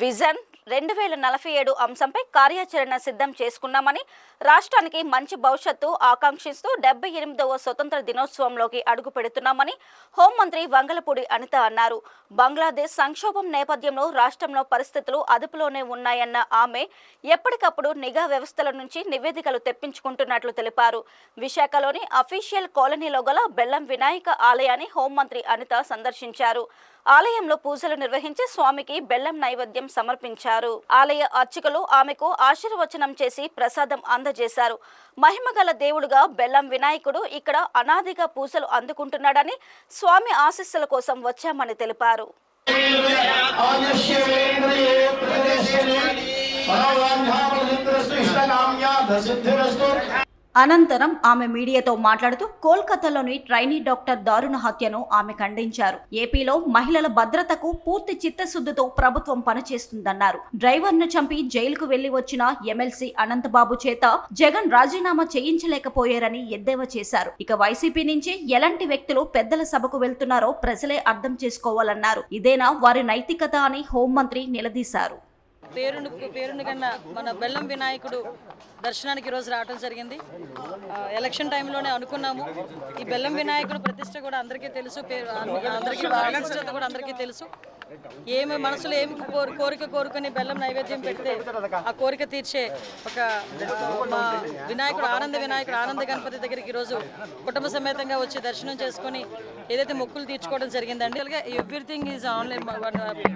Vision 2047 అంశంపై కార్యాచరణ సిద్ధం చేసుకున్నామని, రాష్ట్రానికి మంచి భవిష్యత్తు ఆకాంక్షిస్తూ 78వ స్వతంత్ర దినోత్సవంలోకి అడుగు పెడుతున్నామని హోంమంత్రి వంగలపూడి అనిత అన్నారు. బంగ్లాదేశ్ సంక్షోభం నేపథ్యంలో రాష్ట్రంలో పరిస్థితులు అదుపులోనే ఉన్నాయన్న ఆమె ఎప్పటికప్పుడు నిఘా వ్యవస్థల నుంచి నివేదికలు తెప్పించుకుంటున్నట్లు తెలిపారు. విశాఖలోని అఫీషియల్ కాలనీలో గల బెల్లం వినాయక ఆలయాన్ని హోంమంత్రి అనిత సందర్శించారు. ఆలయంలో పూజలు నిర్వహించి స్వామికి బెల్లం నైవేద్యం సమర్పించారు. ఆలయ అర్చకులు ఆమెకు ఆశీర్వచనం చేసి ప్రసాదం అందజేశారు. మహిమగల దేవుడుగా బెల్లం వినాయకుడు ఇక్కడ అనాదిగా పూజలు అందుకుంటున్నాడని, స్వామి ఆశీస్సుల కోసం వచ్చామని తెలిపారు. అనంతరం ఆమె మీడియాతో మాట్లాడుతూ కోల్కతాలోని ట్రైనీ డాక్టర్ దారుణ హత్యను ఆమె ఖండించారు. ఏపీలో మహిళల భద్రతకు పూర్తి చిత్తశుద్ధితో ప్రభుత్వం పనిచేస్తుందన్నారు. డ్రైవర్ను చంపి జైలుకు వెళ్లి వచ్చిన ఎమ్మెల్సీ అనంతబాబు చేత జగన్ రాజీనామా చేయించలేకపోయారని ఎద్దేవా చేశారు. ఇక వైసీపీ నుంచి ఎలాంటి వ్యక్తులు పెద్దల సభకు వెళ్తున్నారో ప్రజలే అర్థం చేసుకోవాలన్నారు. ఇదేనా వారి నైతికత అని హోంమంత్రి నిలదీశారు. పేరును కన్నా మన బెల్లం వినాయకుడు దర్శనానికి ఈరోజు రావడం జరిగింది. ఎలక్షన్ టైంలోనే అనుకున్నాము. ఈ బెల్లం వినాయకుడు ప్రతిష్ట కూడా అందరికీ తెలుసు, అందరికీ విశిష్టత కూడా అందరికీ తెలుసు. ఏమి మనసులో ఏమి కోరుకొని బెల్లం నైవేద్యం పెడితే ఆ కోరిక తీర్చే ఒక మా వినాయకుడు ఆనంద గణపతి దగ్గరికి ఈరోజు కుటుంబ సమేతంగా వచ్చి దర్శనం చేసుకొని ఏదైతే మొక్కులు తీర్చుకోవడం జరిగిందండి. అలాగే ఎవ్రీథింగ్ ఈజ్ ఆన్లైన్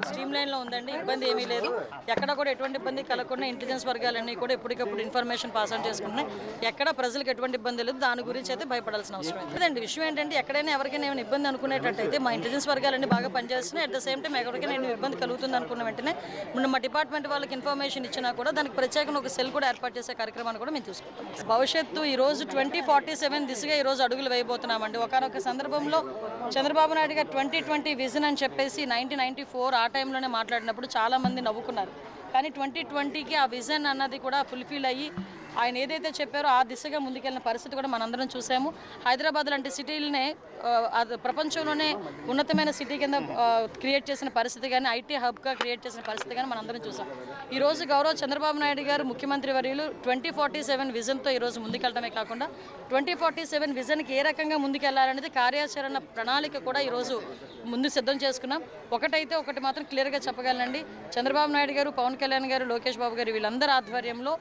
స్ట్రీమ్ లైన్లో ఉందండి. ఇబ్బంది ఏమీ లేదు. ఎక్కడ కూడా ఎటువంటి ఇబ్బంది కలగకుండా ఇంటెలిజెన్స్ వర్గాలన్నీ కూడా ఎప్పటికప్పుడు ఇన్ఫర్మేషన్ పాస్ ఆన్ చేసుకుంటున్నాయి. ఎక్కడ ప్రజలకు ఎటువంటి ఇబ్బంది లేదు. దాని గురించి అయితే భయపడాల్సిన అవసరం లేదండి. విషయం ఏంటంటే ఎక్కడైనా ఎవరికైనా ఏమైనా ఇబ్బంది అనుకునేటట్టయితే మా ఇంటెలిజెన్స్ వర్గాలన్నీ బాగా పనిచేస్తున్నాయి. అట్ ద సేమ్ టైం ఎవరికైనా నేను ఇబ్బంది కలుగుతుంది అనుకున్న వెంటనే మా డిపార్ట్మెంట్ వాళ్ళకి ఇన్ఫర్మేషన్ ఇచ్చినా కూడా దానికి ప్రత్యేకంగా ఒక సెల్ కూడా ఏర్పాటు చేసే కార్యక్రమాన్ని కూడా మేము తీసుకుంటాం. భవిష్యత్తు ఈ రోజు 2047 దిశగా ఈ రోజు అడుగులు వేయబోతున్నామండి. ఒకనొక సందర్భంలో చంద్రబాబు నాయుడు గారు 2020 విజన్ అని చెప్పేసి 1994 ఆ టైంలోనే మాట్లాడినప్పుడు చాలామంది నవ్వుకున్నారు. కానీ 2020కి ఆ విజన్ అన్నది కూడా ఫుల్ఫిల్ అయ్యి ఆయన ఏదైతే చెప్పారో ఆ దిశగా ముందుకెళ్ళిన పరిస్థితి కూడా మనందరం చూసాము. హైదరాబాద్ లాంటి సిటీలనే ప్రపంచంలోనే ఉన్నతమైన సిటీ కింద క్రియేట్ చేసిన పరిస్థితి కానీ, ఐటీ హబ్గా క్రియేట్ చేసిన పరిస్థితి కానీ మనందరం చూసాం. ఈరోజు గౌరవ చంద్రబాబు నాయుడు గారు ముఖ్యమంత్రి వర్యులు 2047 విజన్తో ఈరోజు ముందుకెళ్ళడమే కాకుండా 2047 విజన్కి ఏ రకంగా ముందుకెళ్లాలనేది కార్యాచరణ ప్రణాళిక కూడా ఈరోజు ముందు సిద్ధం చేసుకున్నాం. ఒకటి మాత్రం క్లియర్గా చెప్పగలనండి. చంద్రబాబు నాయుడు గారు, పవన్ కళ్యాణ్ గారు, లోకేష్ బాబు గారు వీళ్ళందరి ఆధ్వర్యంలో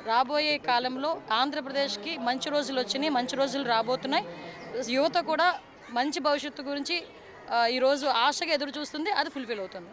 రాబోయే కాలంలో ఆంధ్రప్రదేశ్కి మంచి రోజులు వచ్చినాయి, మంచి రోజులు రాబోతున్నాయి. యువత కూడా మంచి భవిష్యత్తు గురించి ఈరోజు ఆశగా ఎదురు చూస్తుంది. అది ఫుల్ఫిల్ అవుతుంది.